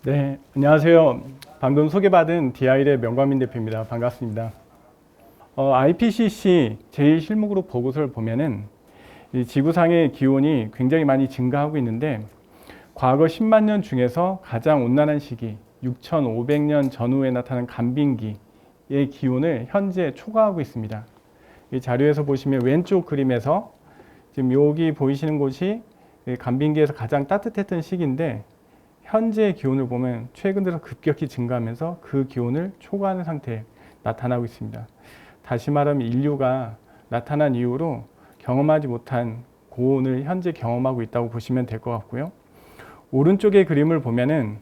네, 안녕하세요. 방금 소개받은 디아일의 명광민 대표입니다. 반갑습니다. IPCC 제1실무그룹 보고서를 보면은 이 지구상의 기온이 굉장히 많이 증가하고 있는데 과거 10만 년 중에서 가장 온난한 시기 6,500년 전후에 나타난 간빙기의 기온을 현재 초과하고 있습니다. 이 자료에서 보시면 왼쪽 그림에서 지금 여기 보이시는 곳이 간빙기에서 가장 따뜻했던 시기인데 현재 기온을 보면 최근 들어 급격히 증가하면서 그 기온을 초과하는 상태에 나타나고 있습니다. 다시 말하면 인류가 나타난 이후로 경험하지 못한 고온을 현재 경험하고 있다고 보시면 될 것 같고요. 오른쪽의 그림을 보면은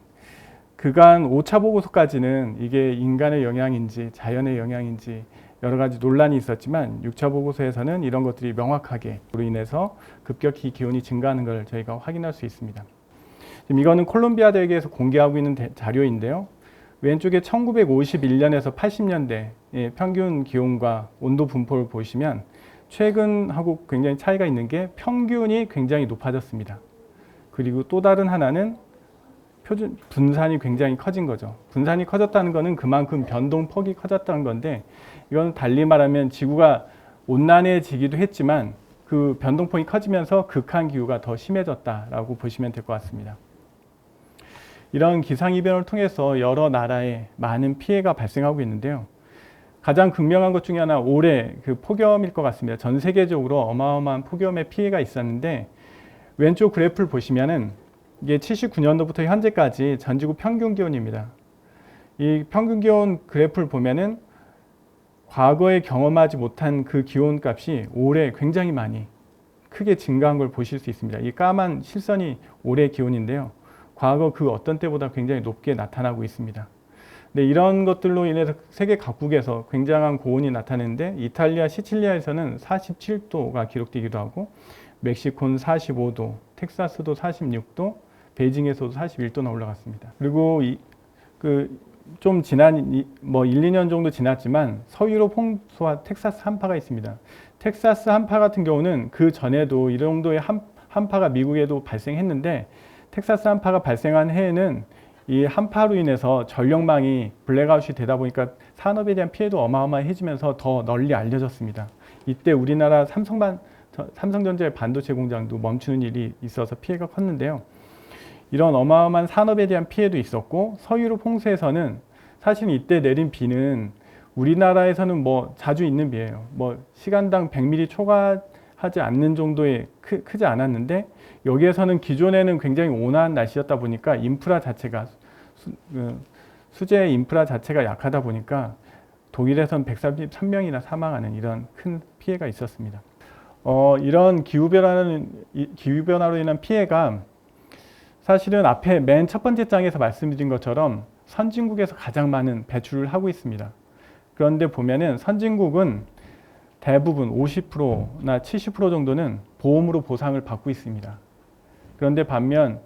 그간 5차 보고서까지는 이게 인간의 영향인지 자연의 영향인지 여러 가지 논란이 있었지만 6차 보고서에서는 이런 것들이 명확하게 로 인해서 급격히 기온이 증가하는 걸 저희가 확인할 수 있습니다. 지금 이거는 콜롬비아 대학에서 공개하고 있는 자료인데요. 왼쪽에 1951년에서 80년대 평균 기온과 온도 분포를 보시면 최근하고 굉장히 차이가 있는 게 평균이 굉장히 높아졌습니다. 그리고 또 다른 하나는 분산이 굉장히 커진 거죠. 분산이 커졌다는 것은 그만큼 변동폭이 커졌다는 건데 이건 달리 말하면 지구가 온난해지기도 했지만 그 변동폭이 커지면서 극한기후가 더 심해졌다라고 보시면 될 것 같습니다. 이런 기상이변을 통해서 여러 나라에 많은 피해가 발생하고 있는데요. 가장 극명한 것 중에 하나 올해 그 폭염일 것 같습니다. 전 세계적으로 어마어마한 폭염의 피해가 있었는데 왼쪽 그래프를 보시면은 이게 79년도부터 현재까지 전지구 평균 기온입니다. 이 평균 기온 그래프를 보면은 과거에 경험하지 못한 그 기온 값이 올해 굉장히 많이 크게 증가한 걸 보실 수 있습니다. 이 까만 실선이 올해 기온인데요. 과거 그 어떤 때보다 굉장히 높게 나타나고 있습니다. 근데 이런 것들로 인해서 세계 각국에서 굉장한 고온이 나타나는데 이탈리아 시칠리아에서는 47도가 기록되기도 하고 멕시코는 45도, 텍사스도 46도, 베이징에서도 41도나 올라갔습니다. 그리고 좀 지난 1, 2년 정도 지났지만 서유럽 홍수와 텍사스 한파가 있습니다. 텍사스 한파 같은 경우는 그 전에도 이 정도의 한파가 미국에도 발생했는데 텍사스 한파가 발생한 해에는 이 한파로 인해서 전력망이 블랙아웃이 되다 보니까 산업에 대한 피해도 어마어마해지면서 더 널리 알려졌습니다. 이때 우리나라 삼성전자의 반도체 공장도 멈추는 일이 있어서 피해가 컸는데요. 이런 어마어마한 산업에 대한 피해도 있었고 서유럽 홍수에서는 사실 이때 내린 비는 우리나라에서는 자주 있는 비예요. 시간당 100mm 초과하지 않는 정도의 크지 않았는데 여기에서는 기존에는 굉장히 온화한 날씨였다 보니까 인프라 자체가 수제 인프라 자체가 약하다 보니까 독일에선 133명이나 사망하는 이런 큰 피해가 있었습니다. 이런 기후변화로 인한 피해가 사실은 앞에 맨 첫 번째 장에서 말씀드린 것처럼 선진국에서 가장 많은 배출을 하고 있습니다. 그런데 보면은 선진국은 대부분 50%나 70% 정도는 보험으로 보상을 받고 있습니다. 그런데 반면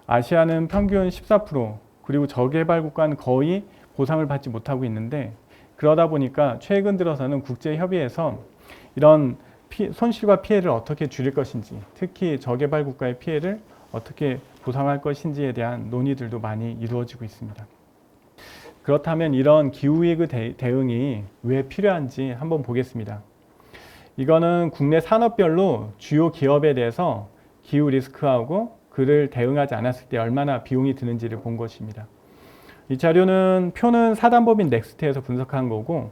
아시아는 평균 14% 그리고 저개발 국가는 거의 보상을 받지 못하고 있는데 그러다 보니까 최근 들어서는 국제협의에서 이런 손실과 피해를 어떻게 줄일 것인지 특히 저개발 국가의 피해를 어떻게 보상할 것인지에 대한 논의들도 많이 이루어지고 있습니다. 그렇다면 이런 기후위기 대응이 왜 필요한지 한번 보겠습니다. 이거는 국내 산업별로 주요 기업에 대해서 기후 리스크하고 그를 대응하지 않았을 때 얼마나 비용이 드는지를 본 것입니다. 이 자료는 표는 사단법인 넥스트에서 분석한 거고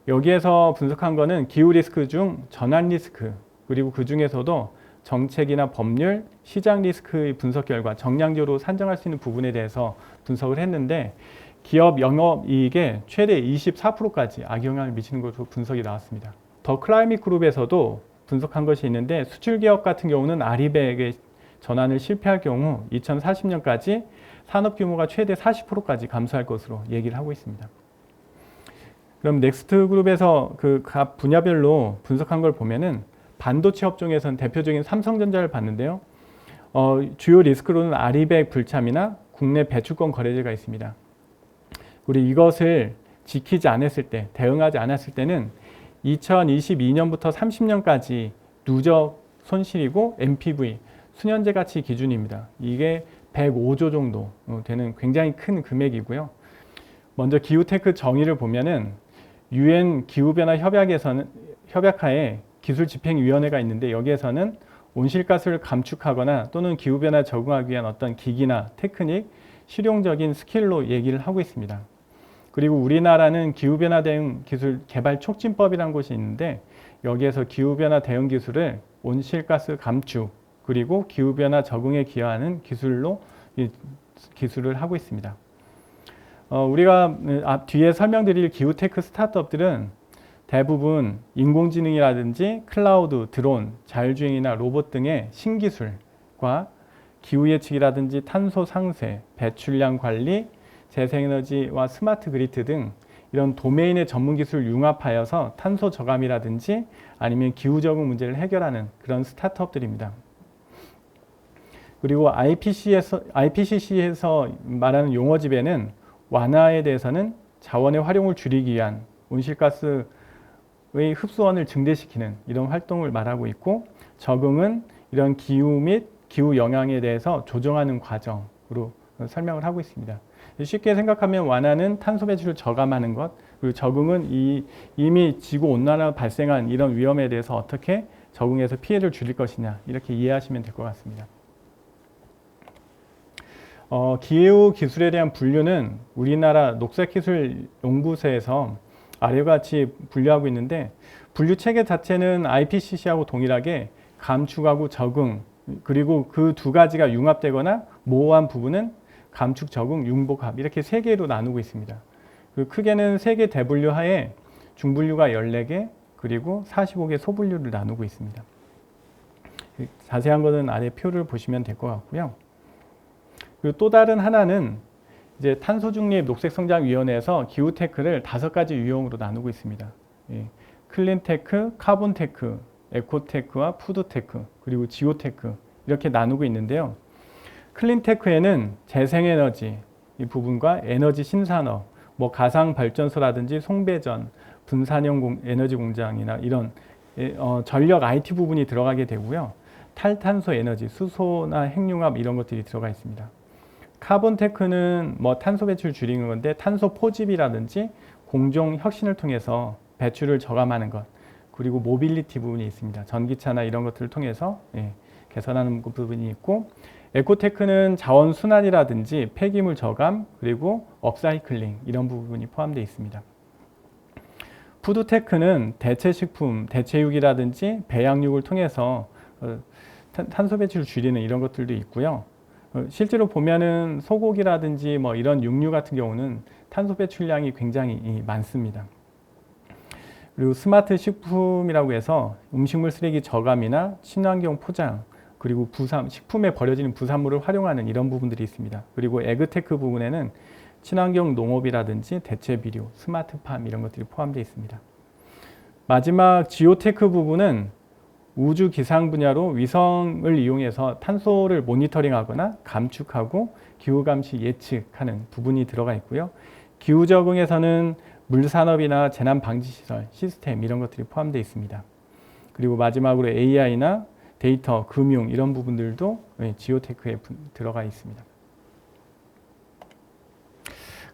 여기에서 분석한 거는 기후 리스크 중 전환 리스크 그리고 그 중에서도 정책이나 법률, 시장 리스크의 분석 결과 정량적으로 산정할 수 있는 부분에 대해서 분석을 했는데 기업 영업이익에 최대 24%까지 악영향을 미치는 것으로 분석이 나왔습니다. 더 클라이밋 그룹에서도 분석한 것이 있는데 수출 기업 같은 경우는 아리백의 전환을 실패할 경우 2040년까지 산업 규모가 최대 40%까지 감소할 것으로 얘기를 하고 있습니다. 그럼 넥스트 그룹에서 그 각 분야별로 분석한 걸 보면은 반도체 업종에서는 대표적인 삼성전자를 봤는데요. 주요 리스크로는 아리백 불참이나 국내 배출권 거래제가 있습니다. 그리고 이것을 지키지 않았을 때, 대응하지 않았을 때는 2022년부터 30년까지 누적 손실이고 NPV, 수년제 가치 기준입니다. 이게 105조 정도 되는 굉장히 큰 금액이고요. 먼저 기후테크 정의를 보면은 UN 기후변화 협약하에 기술집행위원회가 있는데 여기에서는 온실가스를 감축하거나 또는 기후변화에 적응하기 위한 어떤 기기나 테크닉, 실용적인 스킬로 얘기를 하고 있습니다. 그리고 우리나라는 기후변화 대응 기술 개발 촉진법이라는 것이 있는데 여기에서 기후변화 대응 기술을 온실가스 감축 그리고 기후변화 적응에 기여하는 기술로 기술을 하고 있습니다. 우리가 뒤에 설명드릴 기후테크 스타트업들은 대부분 인공지능이라든지 클라우드, 드론, 자율주행이나 로봇 등의 신기술과 기후예측이라든지 탄소 상쇄, 배출량 관리, 재생에너지와 스마트 그리드 등 이런 도메인의 전문 기술을 융합하여서 탄소 저감이라든지 아니면 기후 적응 문제를 해결하는 그런 스타트업들입니다. 그리고 IPCC에서 말하는 용어집에는 완화에 대해서는 자원의 활용을 줄이기 위한 온실가스의 흡수원을 증대시키는 이런 활동을 말하고 있고, 적응은 이런 기후 및 기후 영향에 대해서 조정하는 과정으로 설명을 하고 있습니다. 쉽게 생각하면 완화는 탄소 배출을 저감하는 것, 그리고 적응은 이미 지구 온난화 발생한 이런 위험에 대해서 어떻게 적응해서 피해를 줄일 것이냐, 이렇게 이해하시면 될 것 같습니다. 기후 기술에 대한 분류는 우리나라 녹색기술연구소에서 아래와 같이 분류하고 있는데, 분류 체계 자체는 IPCC하고 동일하게 감축하고 적응, 그리고 그 두 가지가 융합되거나 모호한 부분은 감축, 적응, 융복합, 이렇게 세 개로 나누고 있습니다. 그 크게는 세 개 대분류 하에 중분류가 14개, 그리고 45개 소분류를 나누고 있습니다. 자세한 것은 아래 표를 보시면 될 것 같고요. 그리고 또 다른 하나는 이제 탄소중립 녹색성장위원회에서 기후테크를 5가지 유형으로 나누고 있습니다. 클린테크, 카본테크, 에코테크와 푸드테크, 그리고 지오테크, 이렇게 나누고 있는데요. 클린테크에는 재생에너지 이 부분과 에너지 신산업, 뭐 가상발전소라든지 송배전, 분산형 에너지 공장이나 이런 전력 IT 부분이 들어가게 되고요. 탈탄소 에너지, 수소나 핵융합 이런 것들이 들어가 있습니다. 카본테크는 뭐 탄소 배출 줄이는 건데 탄소 포집이라든지 공정 혁신을 통해서 배출을 저감하는 것, 그리고 모빌리티 부분이 있습니다. 전기차나 이런 것들을 통해서 개선하는 부분이 있고, 에코테크는 자원 순환이라든지 폐기물 저감, 그리고 업사이클링 이런 부분이 포함되어 있습니다. 푸드테크는 대체식품, 대체육이라든지 배양육을 통해서 탄소 배출을 줄이는 이런 것들도 있고요. 실제로 보면은 소고기라든지 뭐 이런 육류 같은 경우는 탄소 배출량이 굉장히 많습니다. 그리고 스마트 식품이라고 해서 음식물 쓰레기 저감이나 친환경 포장, 그리고 식품에 버려지는 부산물을 활용하는 이런 부분들이 있습니다. 그리고 에그테크 부분에는 친환경 농업이라든지 대체 비료, 스마트팜 이런 것들이 포함되어 있습니다. 마지막 지오테크 부분은 우주 기상 분야로 위성을 이용해서 탄소를 모니터링하거나 감축하고 기후 감시 예측하는 부분이 들어가 있고요. 기후 적응에서는 물산업이나 재난 방지 시설, 시스템 이런 것들이 포함되어 있습니다. 그리고 마지막으로 AI나 데이터, 금융 이런 부분들도 지오테크에 들어가 있습니다.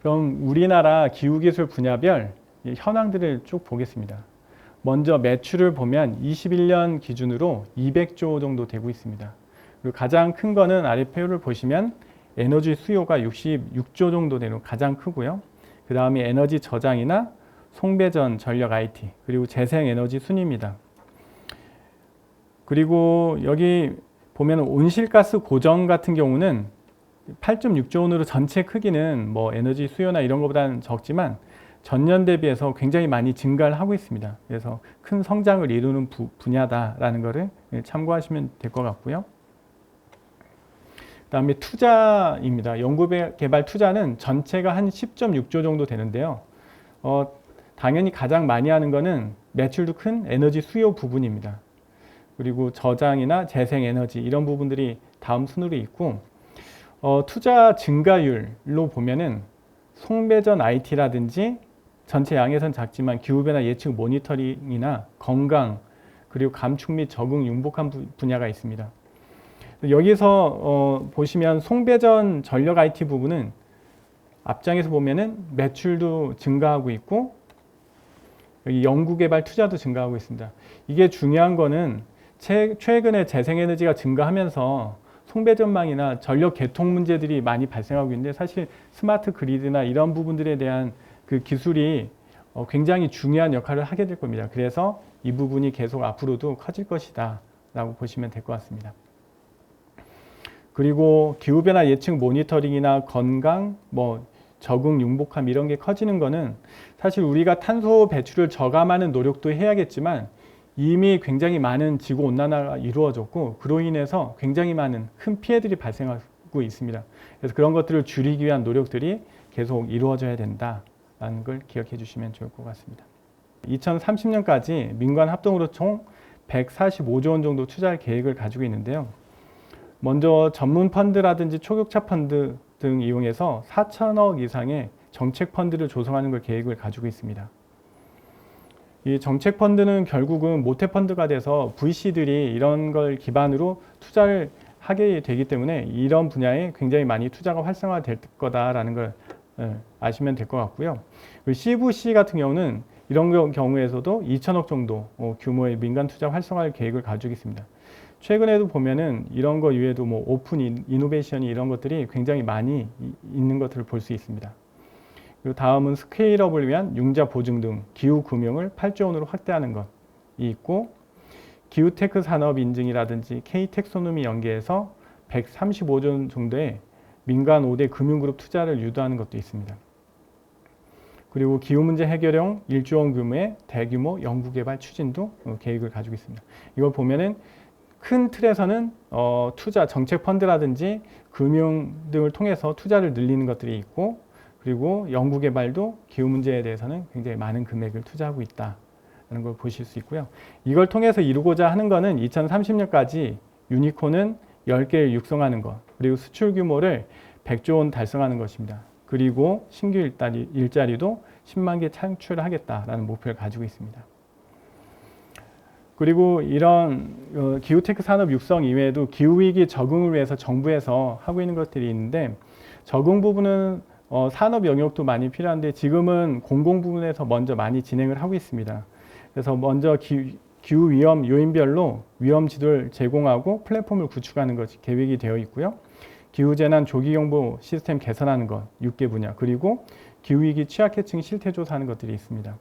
그럼 우리나라 기후기술 분야별 현황들을 쭉 보겠습니다. 먼저 매출을 보면 21년 기준으로 200조 정도 되고 있습니다. 그리고 가장 큰 거는 아래 표를 보시면 에너지 수요가 66조 정도 되는 가장 크고요. 그 다음에 에너지 저장이나 송배전, 전력 IT, 그리고 재생에너지 순입니다. 그리고 여기 보면 온실가스 고정 같은 경우는 8.6조 원으로 전체 크기는 뭐 에너지 수요나 이런 것보다는 적지만 전년 대비해서 굉장히 많이 증가를 하고 있습니다. 그래서 큰 성장을 이루는 분야다라는 것을 참고하시면 될 것 같고요. 그 다음에 투자입니다. 연구개발 투자는 전체가 한 10.6조 정도 되는데요. 당연히 가장 많이 하는 거는 매출도 큰 에너지 수요 부분입니다. 그리고 저장이나 재생에너지 이런 부분들이 다음 순으로 있고, 투자 증가율로 보면은 송배전 IT라든지 전체 양에선 작지만 기후변화 예측 모니터링이나 건강, 그리고 감축 및 적응 융복한 분야가 있습니다. 여기서 보시면 송배전 전력 IT 부분은 앞장에서 보면은 매출도 증가하고 있고 여기 연구개발 투자도 증가하고 있습니다. 이게 중요한 거는 최근에 재생에너지가 증가하면서 송배전망이나 전력 개통 문제들이 많이 발생하고 있는데 사실 스마트 그리드나 이런 부분들에 대한 그 기술이 굉장히 중요한 역할을 하게 될 겁니다. 그래서 이 부분이 계속 앞으로도 커질 것이다 라고 보시면 될 것 같습니다. 그리고 기후변화 예측 모니터링이나 건강, 적응, 융복함 이런 게 커지는 거는 사실 우리가 탄소 배출을 저감하는 노력도 해야겠지만 이미 굉장히 많은 지구온난화가 이루어졌고 그로 인해서 굉장히 많은 큰 피해들이 발생하고 있습니다. 그래서 그런 것들을 줄이기 위한 노력들이 계속 이루어져야 된다라는 걸 기억해 주시면 좋을 것 같습니다. 2030년까지 민관 합동으로 총 145조 원 정도 투자할 계획을 가지고 있는데요. 먼저 전문 펀드라든지 초격차 펀드 등 이용해서 4천억 이상의 정책 펀드를 조성하는 걸 계획을 가지고 있습니다. 이 정책 펀드는 결국은 모태 펀드가 돼서 VC들이 이런 걸 기반으로 투자를 하게 되기 때문에 이런 분야에 굉장히 많이 투자가 활성화될 거다라는 걸 아시면 될 것 같고요. CVC 같은 경우는 이런 경우에서도 2천억 정도 규모의 민간 투자 활성화할 계획을 가지고 있습니다. 최근에도 보면은 이런 거 이외에도 오픈 이노베이션이 이런 것들이 굉장히 많이 있는 것들을 볼 수 있습니다. 그리고 다음은 스케일업을 위한 융자 보증 등 기후 금융을 8조 원으로 확대하는 것이 있고 기후테크 산업 인증이라든지 K텍소노미 연계해서 135조 원 정도의 민간 5대 금융그룹 투자를 유도하는 것도 있습니다. 그리고 기후 문제 해결형 1조 원 규모의 대규모 연구개발 추진도 계획을 가지고 있습니다. 이걸 보면은 큰 틀에서는 투자 정책 펀드라든지 금융 등을 통해서 투자를 늘리는 것들이 있고 그리고 연구개발도 기후 문제에 대해서는 굉장히 많은 금액을 투자하고 있다는 걸 보실 수 있고요. 이걸 통해서 이루고자 하는 것은 2030년까지 유니콘은 10개를 육성하는 것 그리고 수출 규모를 100조 원 달성하는 것입니다. 그리고 신규 일자리도 10만 개 창출하겠다라는 목표를 가지고 있습니다. 그리고 이런 기후테크 산업 육성 이외에도 기후위기 적응을 위해서 정부에서 하고 있는 것들이 있는데 적응 부분은 산업 영역도 많이 필요한데 지금은 공공 부분에서 먼저 많이 진행을 하고 있습니다. 그래서 먼저 기후 위험 요인별로 위험 지도를 제공하고 플랫폼을 구축하는 것이 계획이 되어 있고요. 기후재난 조기경보 시스템 개선하는 것 6개 분야 그리고 기후위기 취약계층 실태조사하는 것들이 있습니다.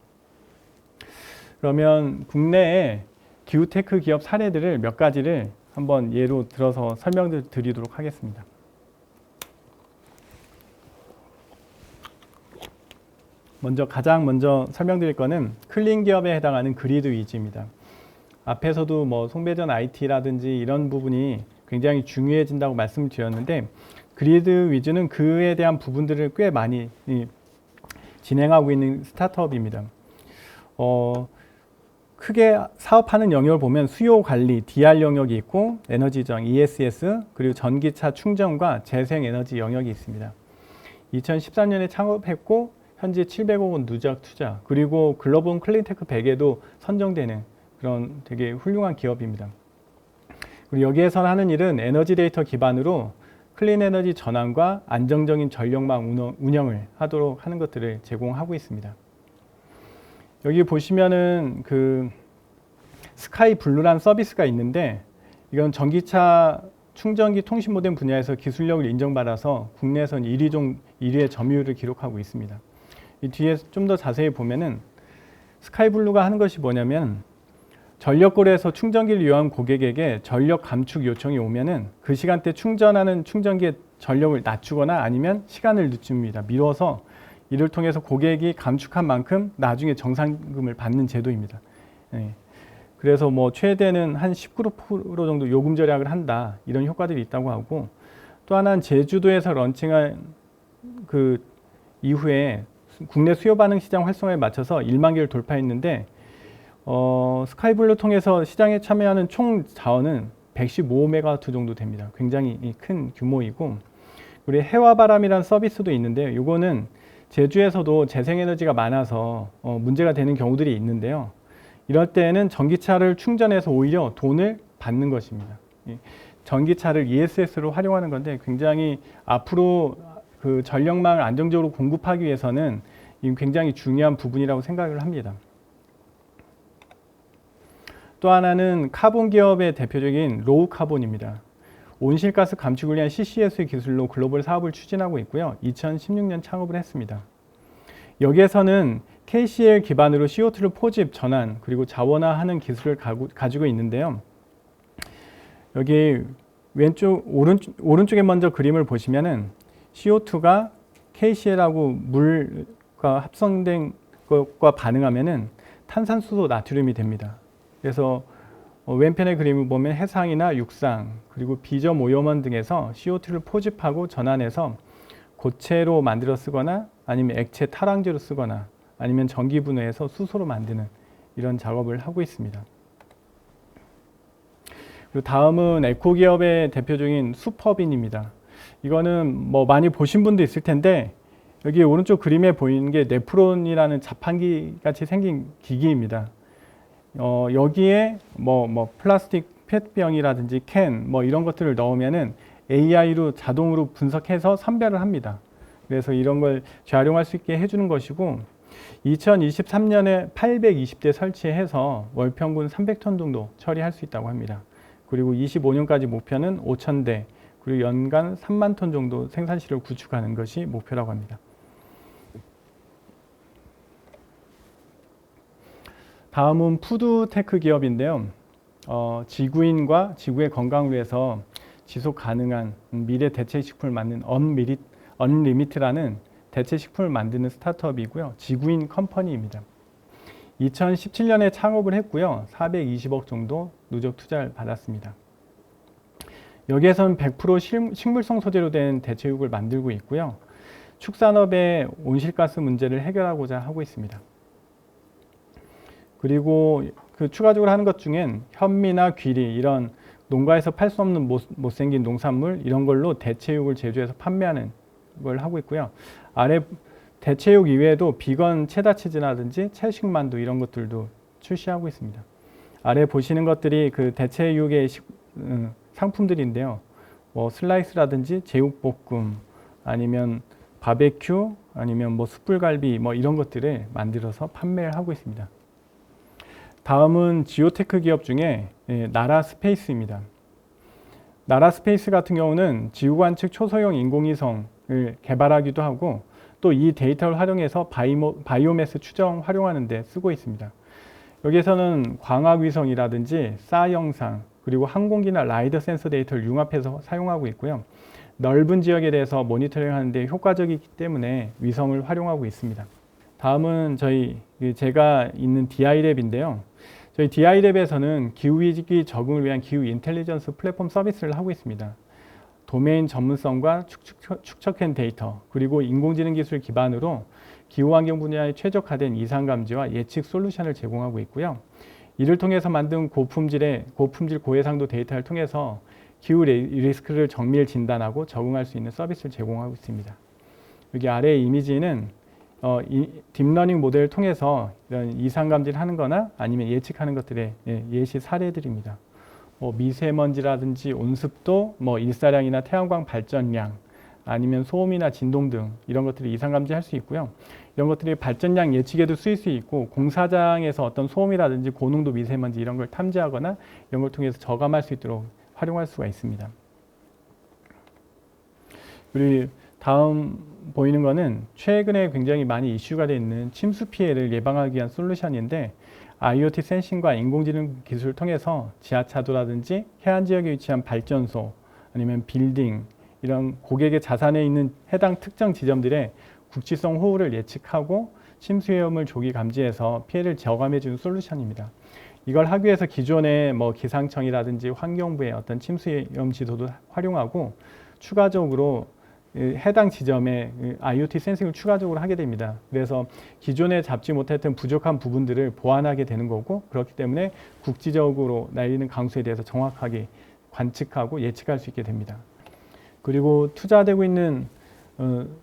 그러면 국내에 기후테크 기업 사례들을 몇 가지를 한번 예로 들어서 설명드리도록 하겠습니다. 가장 먼저 설명드릴 거는 클린 기업에 해당하는 그리드 위즈입니다. 앞에서도 송배전 IT라든지 이런 부분이 굉장히 중요해진다고 말씀을 드렸는데 그리드 위즈는 그에 대한 부분들을 꽤 많이 진행하고 있는 스타트업입니다. 크게 사업하는 영역을 보면 수요 관리, DR 영역이 있고 에너지정, ESS, 그리고 전기차 충전과 재생에너지 영역이 있습니다. 2013년에 창업했고 현재 700억 원 누적 투자, 그리고 글로벌 클린테크 100에도 선정되는 그런 되게 훌륭한 기업입니다. 그리고 여기에서 하는 일은 에너지 데이터 기반으로 클린 에너지 전환과 안정적인 전력망 운영을 하도록 하는 것들을 제공하고 있습니다. 여기 보시면은 스카이 블루라는 서비스가 있는데 이건 전기차 충전기 통신 모뎀 분야에서 기술력을 인정받아서 국내에선 1위의 점유율을 기록하고 있습니다. 이 뒤에 좀 더 자세히 보면은 스카이 블루가 하는 것이 뭐냐면 전력거래에서 충전기를 이용한 고객에게 전력 감축 요청이 오면은 그 시간대 충전하는 충전기의 전력을 낮추거나 아니면 시간을 늦춥니다. 미뤄서 이를 통해서 고객이 감축한 만큼 나중에 정산금을 받는 제도입니다. 그래서 최대는 한 19% 정도 요금 절약을 한다 이런 효과들이 있다고 하고 또 하나는 제주도에서 런칭한 그 이후에 국내 수요 반응 시장 활성화에 맞춰서 1만 개를 돌파했는데 스카이블루 통해서 시장에 참여하는 총 자원은 115메가와트 정도 됩니다. 굉장히 큰 규모이고 우리 해와바람이라는 서비스도 있는데요. 이거는 제주에서도 재생에너지가 많아서 문제가 되는 경우들이 있는데요. 이럴 때는 전기차를 충전해서 오히려 돈을 받는 것입니다. 전기차를 ESS로 활용하는 건데 굉장히 앞으로 그 전력망을 안정적으로 공급하기 위해서는 이 굉장히 중요한 부분이라고 생각을 합니다. 또 하나는 카본 기업의 대표적인 로우 카본입니다. 온실가스 감축을 위한 CCS 기술로 글로벌 사업을 추진하고 있고요. 2016년 창업을 했습니다. 여기에서는 KCl 기반으로 CO2를 포집, 전환, 그리고 자원화하는 기술을 가지고 있는데요. 여기 오른쪽에 먼저 그림을 보시면은 CO2가 KCl하고 물과 합성된 것과 반응하면은 탄산수소 나트륨이 됩니다. 그래서 왼편의 그림을 보면 해상이나 육상 그리고 비점 오염원 등에서 CO2를 포집하고 전환해서 고체로 만들어 쓰거나 아니면 액체 탈황제로 쓰거나 아니면 전기 분해해서 수소로 만드는 이런 작업을 하고 있습니다. 그리고 다음은 에코기업의 대표적인 슈퍼빈입니다. 이거는 뭐 많이 보신 분도 있을 텐데 여기 오른쪽 그림에 보이는 게 네프론이라는 자판기 같이 생긴 기기입니다. 여기에 뭐 플라스틱 펫병이라든지 캔 뭐 이런 것들을 넣으면은 AI로 자동으로 분석해서 선별을 합니다. 그래서 이런 걸 재활용할 수 있게 해주는 것이고 2023년에 820대 설치해서 월 평균 300톤 정도 처리할 수 있다고 합니다. 그리고 25년까지 목표는 5,000대 그리고 연간 3만 톤 정도 생산실을 구축하는 것이 목표라고 합니다. 다음은 푸드테크 기업인데요. 지구인과 지구의 건강을 위해서 지속 가능한 미래 대체 식품을 만드는 언리미트라는 대체 식품을 만드는 스타트업이고요. 지구인 컴퍼니입니다. 2017년에 창업을 했고요. 420억 정도 누적 투자를 받았습니다. 여기에서는 100% 식물성 소재로 된 대체육을 만들고 있고요. 축산업의 온실가스 문제를 해결하고자 하고 있습니다. 그리고 그 추가적으로 하는 것 중엔 현미나 귀리 이런 농가에서 팔 수 없는 못생긴 농산물 이런 걸로 대체육을 제조해서 판매하는 걸 하고 있고요. 아래 대체육 이외에도 비건 체다치즈라든지 채식만두 이런 것들도 출시하고 있습니다. 아래 보시는 것들이 그 대체육의 상품들인데요. 뭐 슬라이스라든지 제육볶음 아니면 바베큐 아니면 뭐 숯불갈비 뭐 이런 것들을 만들어서 판매를 하고 있습니다. 다음은 지오테크 기업 중에 나라스페이스입니다. 나라스페이스 같은 경우는 지구 관측 초소형 인공위성을 개발하기도 하고 또 이 데이터를 활용해서 바이오매스 추정 활용하는 데 쓰고 있습니다. 여기에서는 광학위성이라든지 사 영상 그리고 항공기나 라이더 센서 데이터를 융합해서 사용하고 있고요. 넓은 지역에 대해서 모니터링하는 데 효과적이기 때문에 위성을 활용하고 있습니다. 다음은 제가 있는 DI랩인데요. 저희 DI랩에서는 기후위기 적응을 위한 기후 인텔리전스 플랫폼 서비스를 하고 있습니다. 도메인 전문성과 축적한 데이터 그리고 인공지능 기술 기반으로 기후환경 분야에 최적화된 이상감지와 예측 솔루션을 제공하고 있고요. 이를 통해서 만든 고품질 고해상도 데이터를 통해서 기후 리스크를 정밀 진단하고 적응할 수 있는 서비스를 제공하고 있습니다. 여기 아래 이미지는 딥러닝 모델을 통해서 이런 이상감지를 하는 거나 아니면 예측하는 것들의 예시 사례들입니다. 미세먼지라든지 온습도, 일사량이나 태양광 발전량, 아니면 소음이나 진동 등 이런 것들이 이상감지할 수 있고요. 이런 것들이 발전량 예측에도 쓰일 수 있고 공사장에서 어떤 소음이라든지 고농도 미세먼지 이런 걸 탐지하거나 이런 걸 통해서 저감할 수 있도록 활용할 수가 있습니다. 그리고 다음 보이는 거는 최근에 굉장히 많이 이슈가 되어 있는 침수 피해를 예방하기 위한 솔루션인데 IoT 센싱과 인공지능 기술을 통해서 지하차도라든지 해안 지역에 위치한 발전소 아니면 빌딩 이런 고객의 자산에 있는 해당 특정 지점들의 국지성 호우를 예측하고 침수 위험을 조기 감지해서 피해를 저감해 주는 솔루션입니다. 이걸 하기 위해서 기존의 기상청이라든지 환경부의 어떤 침수 위험 지도도 활용하고 추가적으로 해당 지점에 IoT 센싱을 추가적으로 하게 됩니다. 그래서 기존에 잡지 못했던 부족한 부분들을 보완하게 되는 거고 그렇기 때문에 국지적으로 날리는 강수에 대해서 정확하게 관측하고 예측할 수 있게 됩니다. 그리고 투자되고 있는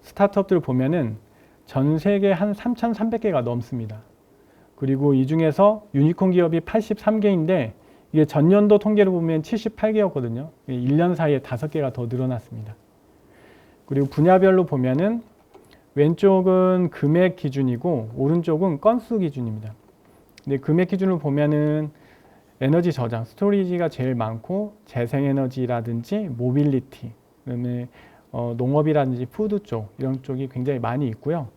스타트업들을 보면은 전 세계 한 3,300개가 넘습니다. 그리고 이 중에서 유니콘 기업이 83개인데 이게 전년도 통계를 보면 78개였거든요. 1년 사이에 5개가 더 늘어났습니다. 그리고 분야별로 보면은 왼쪽은 금액 기준이고 오른쪽은 건수 기준입니다. 근데 금액 기준을 보면은 에너지 저장, 스토리지가 제일 많고 재생에너지라든지 모빌리티, 그다음에 농업이라든지 푸드 쪽 이런 쪽이 굉장히 많이 있고요.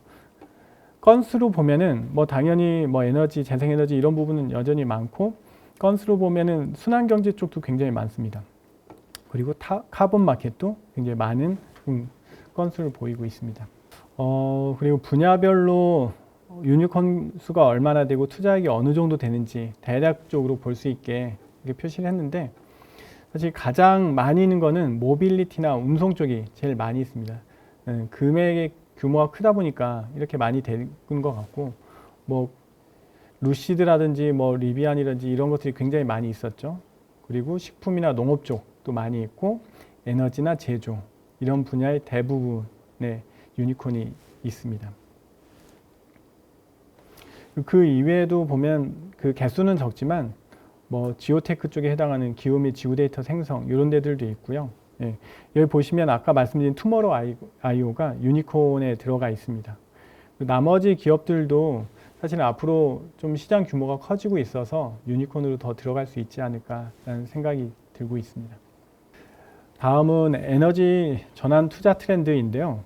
건수로 보면은 뭐 당연히 뭐 에너지, 재생에너지 이런 부분은 여전히 많고 건수로 보면은 순환경제 쪽도 굉장히 많습니다. 그리고 카본 마켓도 굉장히 많은 건수를 보이고 있습니다. 그리고 분야별로 유니콘 수가 얼마나 되고 투자액이 어느 정도 되는지 대략적으로 볼 수 있게 이렇게 표시를 했는데 사실 가장 많이 있는 거는 모빌리티나 운송 쪽이 제일 많이 있습니다. 금액의 규모가 크다 보니까 이렇게 많이 되는 것 같고 뭐 루시드라든지 뭐 리비안이라든지 이런 것들이 굉장히 많이 있었죠. 그리고 식품이나 농업 쪽도 많이 있고 에너지나 제조 이런 분야의 대부분의 유니콘이 있습니다. 그 이외에도 보면 그 개수는 적지만 뭐 지오테크 쪽에 해당하는 기후 및 지구 데이터 생성 이런 데들도 있고요. 예, 여기 보시면 아까 말씀드린 투모로우 아이오가 유니콘에 들어가 있습니다. 나머지 기업들도 사실은 앞으로 좀 시장 규모가 커지고 있어서 유니콘으로 더 들어갈 수 있지 않을까라는 생각이 들고 있습니다. 다음은 에너지 전환 투자 트렌드인데요.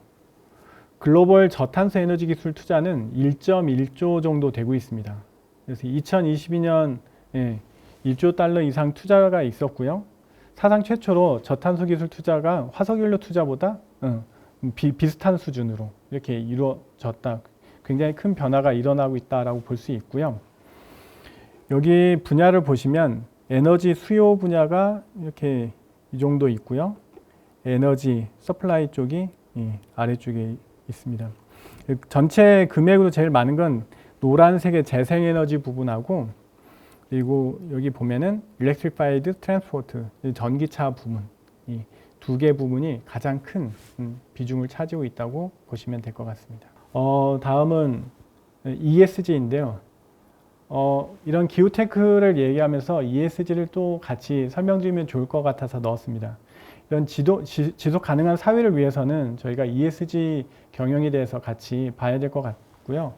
글로벌 저탄소 에너지 기술 투자는 1.1조 정도 되고 있습니다. 그래서 2022년 1조 달러 이상 투자가 있었고요. 사상 최초로 저탄소 기술 투자가 화석연료 투자보다 비슷한 수준으로 이렇게 이루어졌다. 굉장히 큰 변화가 일어나고 있다라고 볼 수 있고요. 여기 분야를 보시면 에너지 수요 분야가 이렇게 이 정도 있고요. 에너지 서플라이 쪽이 아래쪽에 있습니다. 전체 금액으로 제일 많은 건 노란색의 재생에너지 부분하고 그리고 여기 보면은 Electrified Transport, 전기차 부분 이 두 개 부분이 가장 큰 비중을 차지하고 있다고 보시면 될 것 같습니다. 다음은 ESG인데요. 이런 기후테크를 얘기하면서 ESG를 또 같이 설명드리면 좋을 것 같아서 넣었습니다. 이런 지속 가능한 사회를 위해서는 저희가 ESG 경영에 대해서 같이 봐야 될 것 같고요.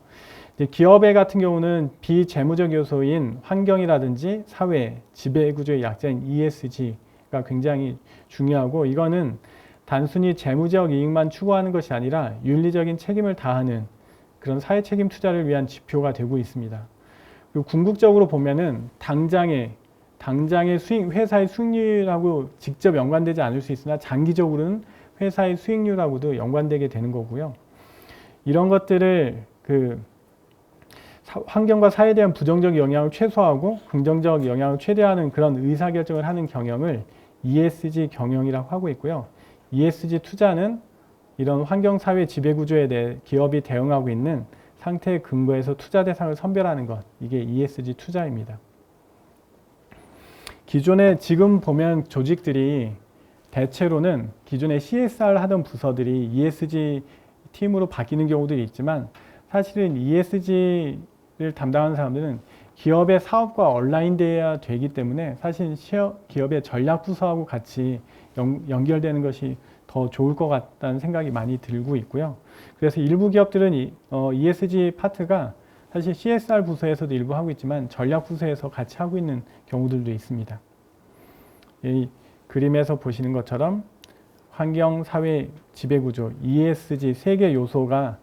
이제 기업의 같은 경우는 비재무적 요소인 환경이라든지 사회, 지배구조의 약자인 ESG가 굉장히 중요하고 이거는 단순히 재무적 이익만 추구하는 것이 아니라 윤리적인 책임을 다하는 그런 사회 책임 투자를 위한 지표가 되고 있습니다. 그리고 궁극적으로 보면은 당장의 회사의 수익률하고 직접 연관되지 않을 수 있으나 장기적으로는 회사의 수익률하고도 연관되게 되는 거고요. 이런 것들을 환경과 사회에 대한 부정적 영향을 최소화하고 긍정적 영향을 최대화하는 그런 의사결정을 하는 경영을 ESG 경영이라고 하고 있고요. ESG 투자는 이런 환경, 사회, 지배구조에 대해 기업이 대응하고 있는 상태에 근거해서 투자 대상을 선별하는 것, 이게 ESG 투자입니다. 기존에 지금 보면 조직들이 대체로는 기존에 CSR 하던 부서들이 ESG 팀으로 바뀌는 경우들이 있지만 사실은 ESG를 담당하는 사람들은 기업의 사업과 온라인돼야 되기 때문에 사실 기업의 전략 부서하고 같이 연결되는 것이 더 좋을 것 같다는 생각이 많이 들고 있고요. 그래서 일부 기업들은 ESG 파트가 사실 CSR 부서에서도 일부 하고 있지만 전략 부서에서 같이 하고 있는 경우들도 있습니다. 이 그림에서 보시는 것처럼 환경, 사회, 지배구조, ESG 세 개 요소가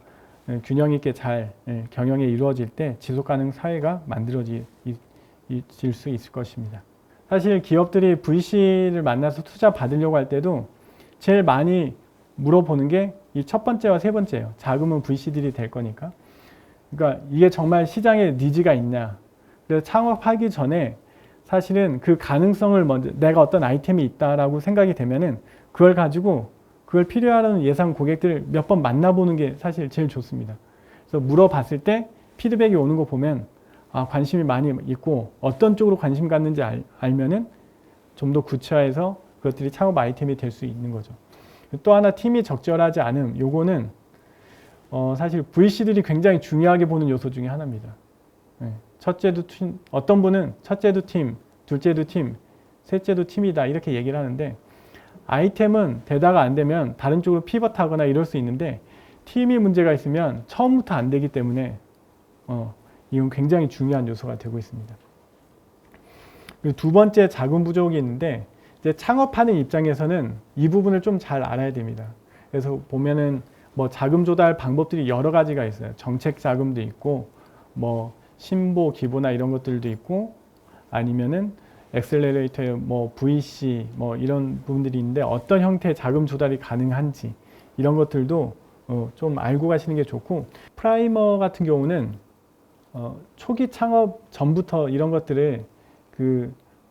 균형 있게 잘 경영에 이루어질 때 지속가능 사회가 만들어질 수 있을 것입니다. 사실 기업들이 VC를 만나서 투자 받으려고 할 때도 제일 많이 물어보는 게 이 첫 번째와 세 번째예요. 자금은 VC들이 될 거니까. 그러니까 이게 정말 시장에 니즈가 있냐. 그래서 창업하기 전에 사실은 그 가능성을 먼저 내가 어떤 아이템이 있다라고 생각이 되면은 그걸 가지고 그걸 필요하는 예상 고객들 몇 번 만나보는 게 사실 제일 좋습니다. 그래서 물어봤을 때 피드백이 오는 거 보면 관심이 많이 있고 어떤 쪽으로 관심 갖는지 알면은 좀 더 구체화해서 그것들이 창업 아이템이 될 수 있는 거죠. 또 하나 팀이 적절하지 않음. 요거는 사실 VC들이 굉장히 중요하게 보는 요소 중에 하나입니다. 첫째도 팀, 어떤 분은 첫째도 팀, 둘째도 팀, 셋째도 팀이다 이렇게 얘기를 하는데 아이템은 되다가 안 되면 다른 쪽으로 피벗하거나 이럴 수 있는데 팀이 문제가 있으면 처음부터 안 되기 때문에 이건 굉장히 중요한 요소가 되고 있습니다. 그리고 두 번째 자금 부족이 있는데 이제 창업하는 입장에서는 이 부분을 좀 잘 알아야 됩니다. 그래서 보면은 뭐 자금 조달 방법들이 여러 가지가 있어요. 정책 자금도 있고 뭐 신보 기부나 이런 것들도 있고 아니면은 엑셀러레이터 뭐 VC 뭐 이런 부분들이 있는데 어떤 형태의 자금 조달이 가능한지 이런 것들도 좀 알고 가시는 게 좋고 프라이머 같은 경우는 초기 창업 전부터 이런 것들을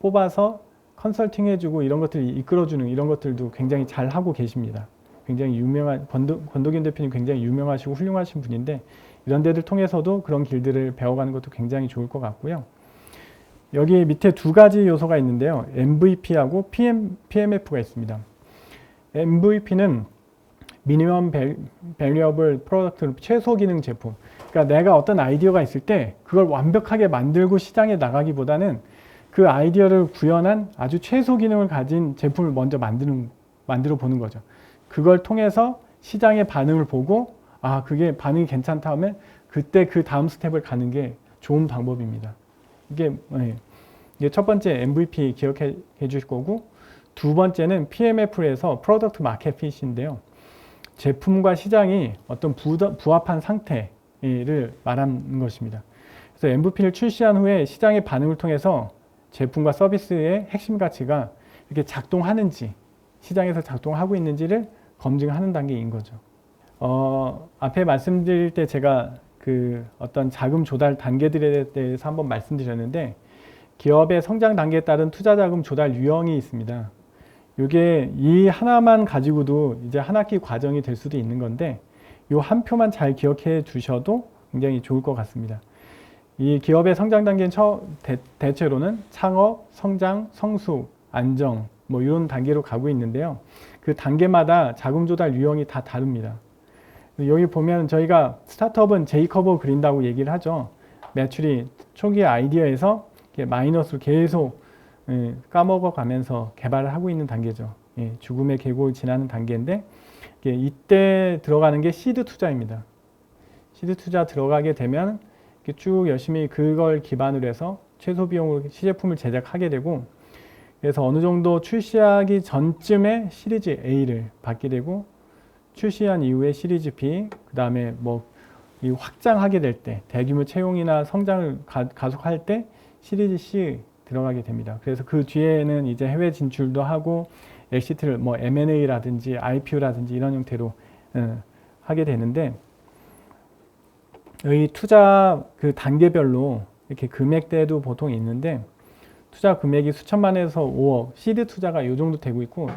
뽑아서 컨설팅 해주고 이런 것들을 이끌어주는 이런 것들도 굉장히 잘 하고 계십니다. 굉장히 유명한 권도균 대표님 굉장히 유명하시고 훌륭하신 분인데 이런 데들 통해서도 그런 길들을 배워가는 것도 굉장히 좋을 것 같고요. 여기 밑에 두 가지 요소가 있는데요. MVP하고 PMF가 있습니다. MVP는 미니멈 밸류어블 프로덕트, 최소 기능 제품. 그러니까 내가 어떤 아이디어가 있을 때 그걸 완벽하게 만들고 시장에 나가기보다는 그 아이디어를 구현한 아주 최소 기능을 가진 제품을 먼저 만들어 보는 거죠. 그걸 통해서 시장의 반응을 보고 그게 반응이 괜찮다 하면 그때 그 다음 스텝을 가는 게 좋은 방법입니다. 이게 첫 번째 MVP 기억해 주실 거고 두 번째는 PMF에서 프로덕트 마켓 핏인데요. 제품과 시장이 어떤 부합한 상태를 말하는 것입니다. 그래서 MVP를 출시한 후에 시장의 반응을 통해서 제품과 서비스의 핵심 가치가 이렇게 작동하는지 시장에서 작동하고 있는지를 검증하는 단계인 거죠. 앞에 말씀드릴 때 제가 어떤 자금 조달 단계들에 대해서 한번 말씀드렸는데 기업의 성장 단계에 따른 투자 자금 조달 유형이 있습니다. 이게 이 하나만 가지고도 이제 한 학기 과정이 될 수도 있는 건데 이 한 표만 잘 기억해 두셔도 굉장히 좋을 것 같습니다. 이 기업의 성장 단계는 대체로는 창업, 성장, 성숙, 안정 뭐 이런 단계로 가고 있는데요. 그 단계마다 자금 조달 유형이 다 다릅니다. 여기 보면 저희가 스타트업은 J커브 그린다고 얘기를 하죠. 매출이 초기 아이디어에서 마이너스로 계속 까먹어 가면서 개발을 하고 있는 단계죠. 죽음의 계곡을 지나는 단계인데 이때 들어가는 게 시드 투자입니다. 시드 투자 들어가게 되면 쭉 열심히 그걸 기반으로 해서 최소 비용으로 시제품을 제작하게 되고 그래서 어느 정도 출시하기 전쯤에 시리즈 A를 받게 되고 출시한 이후에 시리즈 B, 그 다음에 이 확장하게 될 때 대규모 채용이나 성장을 가속할 때 시리즈 C 들어가게 됩니다. 그래서 그 뒤에는 이제 해외 진출도 하고 엑시트를 M&A라든지 IPO라든지 이런 형태로 하게 되는데 이 투자 단계별로 이렇게 금액대도 보통 있는데 투자 금액이 수천만에서 5억, 시드 투자가 이 정도 되고 있고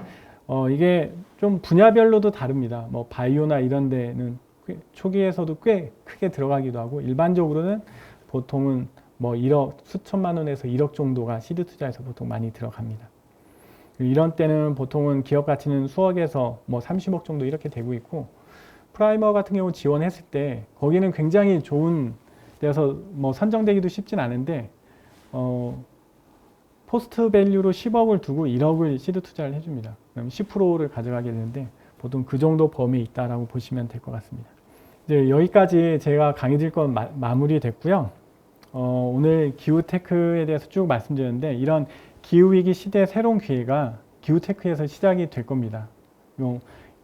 이게 좀 분야별로도 다릅니다. 바이오나 이런 데는 초기에서도 꽤 크게 들어가기도 하고 일반적으로는 보통은 1억, 수천만 원에서 1억 정도가 시드 투자에서 보통 많이 들어갑니다. 이런 때는 보통은 기업 가치는 수억에서 30억 정도 이렇게 되고 있고 프라이머 같은 경우 지원했을 때 거기는 굉장히 좋은 데서 선정되기도 쉽진 않은데 포스트 밸류로 10억을 두고 1억을 시드 투자를 해줍니다. 그럼 10%를 가져가게 되는데 보통 그 정도 범위에 있다라고 보시면 될 것 같습니다. 이제 여기까지 제가 강의 드릴 건 마무리됐고요. 오늘 기후테크에 대해서 쭉 말씀드렸는데 이런 기후위기 시대의 새로운 기회가 기후테크에서 시작이 될 겁니다.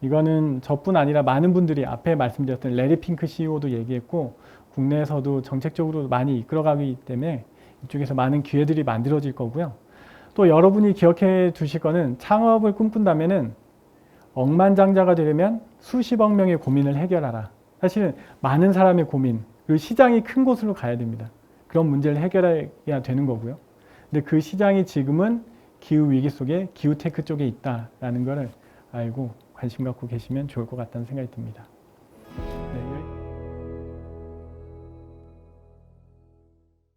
이거는 저뿐 아니라 많은 분들이 앞에 말씀드렸던 레리 핑크 CEO도 얘기했고 국내에서도 정책적으로 많이 이끌어가기 때문에 이쪽에서 많은 기회들이 만들어질 거고요. 또 여러분이 기억해 두실 거는 창업을 꿈꾼다면은 억만장자가 되려면 수십억 명의 고민을 해결하라. 사실은 많은 사람의 고민, 그리고 시장이 큰 곳으로 가야 됩니다. 그런 문제를 해결해야 되는 거고요. 근데 그 시장이 지금은 기후 위기 속에 기후테크 쪽에 있다라는 것을 알고 관심 갖고 계시면 좋을 것 같다는 생각이 듭니다.